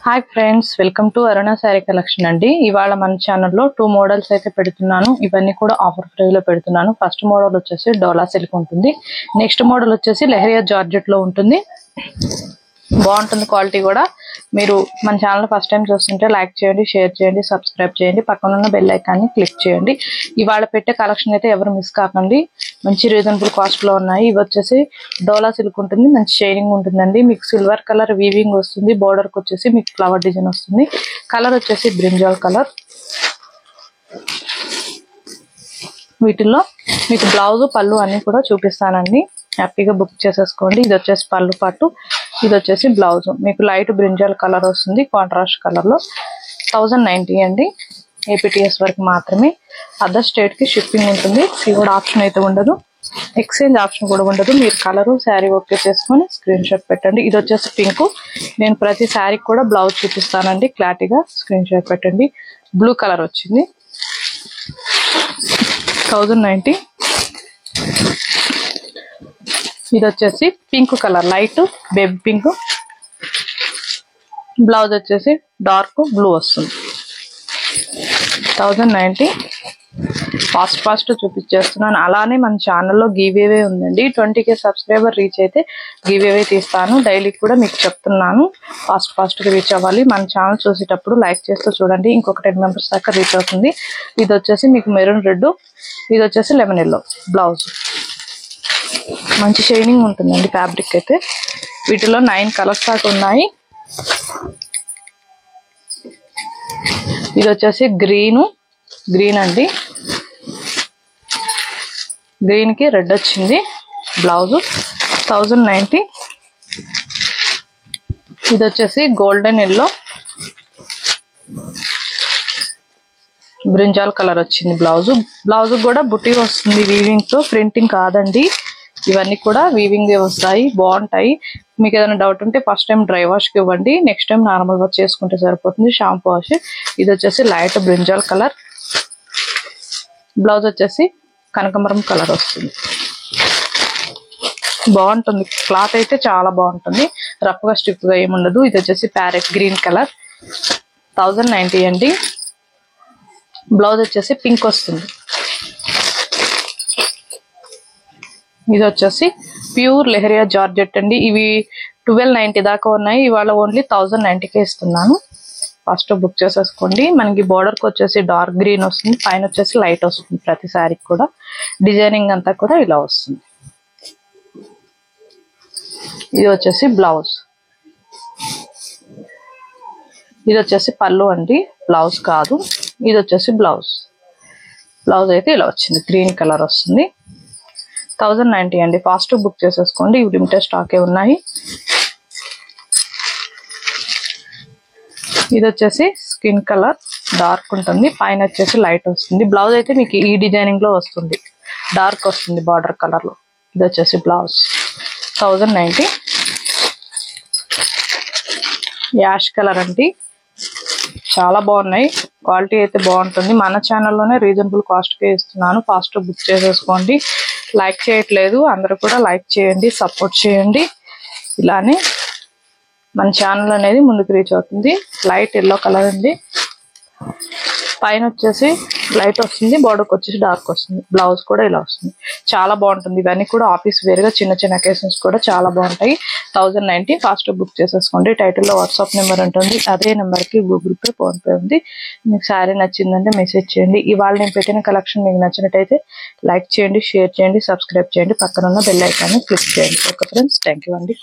Hi friends, welcome to Aruna sari collection అండి. ఇవాళ మన ఛానల్లో 2 మోడల్స్ అయితే పెడుతున్నాను. ఇవన్నీ కూడా ఆఫర్ ప్రైస్ లో పెడుతున్నాను. ఫస్ట్ మోడల్ వచ్చేసి డోలా సిల్క్ ఉంటుంది. నెక్స్ట్ మోడల్ వచ్చేసి లెహరియా జార్జెట్ లో ఉంటుంది. బాగుంటుంది క్వాలిటీ కూడా. మీరు మన ఛానల్ ఫస్ట్ టైం చూస్తుంటే లైక్ చేయండి, షేర్ చేయండి, సబ్స్క్రైబ్ చేయండి, పక్కన ఉన్న బెల్ ఐకాన్ని క్లిక్ చేయండి. ఇవాళ పెట్టే కలెక్షన్ అయితే ఎవరు మిస్ కాకండి. మంచి రీజనబుల్ కాస్ట్ లో ఉన్నాయి. ఇవి వచ్చేసి డోలా సిల్క్ ఉంటుంది. మంచి షైనింగ్ ఉంటుందండి. మీకు సిల్వర్ కలర్ వీవింగ్ వస్తుంది. బోర్డర్ కి వచ్చేసి మీకు ఫ్లవర్ డిజైన్ వస్తుంది. కలర్ వచ్చేసి బ్రింజాల్ కలర్. వీటిల్లో మీకు బ్లౌజ్ పళ్ళు అన్ని కూడా చూపిస్తానండి. హ్యాపీగా బుక్ చేసేసుకోండి. ఇది వచ్చేసి పళ్ళు పాటు, ఇది వచ్చేసి బ్లౌజ్. మీకు లైట్ బ్రింజాల్ కలర్ వస్తుంది కాంట్రాస్ట్ కలర్ లో. 1090 అండి. ఏపీటీఎస్ వరకు మాత్రమే. అదర్ స్టేట్ కి షిప్పింగ్ ఉంటుంది. సీఓడి ఆప్షన్ అయితే ఉండదు. ఎక్స్చేంజ్ ఆప్షన్ కూడా ఉండదు. మీరు కలరు శారీ ఓకే చేసుకొని స్క్రీన్ షాట్ పెట్టండి. ఇది వచ్చేసి పింక్. నేను ప్రతి శారీకి కూడా బ్లౌజ్ చూపిస్తానండి. క్లారిటీగా స్క్రీన్ షాట్ పెట్టండి. బ్లూ కలర్ వచ్చింది. 1090. ఇది వచ్చేసి pink colour, light baby pink. Blouse వచ్చేసి డార్క్ బ్లూ వస్తుంది. 1090. ఫాస్ట్ చూపించేస్తున్నాను. అలానే మన ఛానల్లో గివ్ అవే ఉందండి. 20K సబ్స్క్రైబర్ రీచ్ అయితే గివ్ అవే తీస్తాను. డైలీ కూడా మీకు చెప్తున్నాను. ఫాస్ట్ గా రీచ్ అవ్వాలి. మన ఛానల్ చూసేటప్పుడు లైక్ చేస్తూ చూడండి. ఇంకొక 10 మెంబర్స్ దాకా రీచ్ అవుతుంది. ఇది వచ్చేసి మీకు మెరూన్ రెడ్, ఇది వచ్చేసి లెమన్ ఎల్లో. బ్లౌజ్ మంచి షైనింగ్ ఉంటుందండి ఫ్యాబ్రిక్ అయితే. వీటిలో 9 కలర్స్ దాకా ఉన్నాయి. ఇది వచ్చేసి గ్రీన్ అండి. గ్రీన్ కి రెడ్ వచ్చింది. బ్లౌజ్ 1090. ఇది వచ్చేసి గోల్డెన్ ఎల్లో, బ్రింజాల్ కలర్ వచ్చింది. బ్లౌజ్ కూడా బుట్టి వస్తుంది వీవింగ్ తో, ప్రింటింగ్ కాదండి. ఇవన్నీ కూడా వీవింగ్ వస్తాయి, బాగుంటాయి. మీకు ఏదైనా డౌట్ ఉంటే ఫస్ట్ టైం డ్రై వాష్ కి ఇవ్వండి. నెక్స్ట్ టైం నార్మల్ వాష్ చేసుకుంటే సరిపోతుంది, షాంపూ వాష్. ఇది వచ్చేసి లైట్ బ్రింజాల్ కలర్. బ్లౌజ్ వచ్చేసి కనకమరం కలర్ వస్తుంది. బాగుంటుంది క్లాత్ అయితే, చాలా బాగుంటుంది. రఫ్ గా స్టిఫ్ గా ఏముండదు. ఇది వచ్చేసి ప్యారెట్ గ్రీన్ కలర్. 1090 అండి. బ్లౌజ్ వచ్చేసి పింక్ వస్తుంది. ఇది వచ్చేసి ప్యూర్ లెహరియా జార్జెట్ అండి. ఇవి 1290 దాకా ఉన్నాయి. ఇవాళ ఓన్లీ 1090కే ఇస్తున్నాను. ఫస్ట్ బుక్ చేసేసుకోండి. మనకి బోర్డర్ కి వచ్చేసి డార్క్ గ్రీన్ వస్తుంది, పైన వచ్చేసి లైట్ వస్తుంది. ప్రతి శారీకి కూడా డిజైనింగ్ అంతా కూడా ఇలా వస్తుంది. ఇది వచ్చేసి బ్లౌజ్. ఇది వచ్చేసి పళ్ళు అండి, బ్లౌజ్ కాదు. ఇది వచ్చేసి బ్లౌజ్ అయితే ఇలా వచ్చింది. గ్రీన్ కలర్ వస్తుంది. 1090 అండి. ఫాస్ట్ బుక్ చేసేసుకోండి. ఇవి లిమిటెడ్ స్టాకే ఉన్నాయి. ఇది వచ్చేసి స్కిన్ కలర్, డార్క్ ఉంటుంది, పైన వచ్చేసి లైట్ వస్తుంది. బ్లౌజ్ అయితే మీకు ఈ డిజైనింగ్ లో వస్తుంది, డార్క్ వస్తుంది బార్డర్ కలర్ లో. ఇది వచ్చేసి బ్లౌజ్ 1090. యాష్ కలర్ అండి. చాలా బాగున్నాయి. క్వాలిటీ అయితే బాగుంటుంది. మన ఛానల్లోనే రీజనబుల్ కాస్ట్ కే ఇస్తున్నాను. ఫాస్ట్ బుక్ చేసేసుకోండి. లైక్ చేయట్లేదు, అందరూ కూడా లైక్ చేయండి, సపోర్ట్ చేయండి. ఇలానే మన ఛానల్ అనేది ముందుకు రీచ్ అవుతుంది. లైట్ ఎల్లో కలర్ అండి. పైన వచ్చేసి లైట్ వస్తుంది, బోర్డర్కి వచ్చేసి డార్క్ వస్తుంది. బ్లౌజ్ కూడా ఇలా వస్తుంది. చాలా బాగుంటుంది. ఇవన్నీ కూడా ఆఫీస్ వేర్ గా చిన్న అకేషన్స్ కూడా చాలా బాగుంటాయి. 1090. ఫాస్ట్ బుక్ చేసేసుకోండి. టైటిల్లో వాట్సాప్ నెంబర్ ఉంటుంది. అదే నెంబర్ కి గూగుల్ పే, ఫోన్ పే ఉంది. మీకు శారీ నచ్చిందంటే మెసేజ్ చేయండి. ఇవాళ నేను పెట్టిన కలెక్షన్ మీకు నచ్చినట్టయితే లైక్ చేయండి, షేర్ చేయండి, సబ్స్క్రైబ్ చేయండి, పక్కన ఉన్న బెల్ ఐకాన్ని క్లిక్ చేయండి. ఓకే ఫ్రెండ్స్, థ్యాంక్ యూ అండి.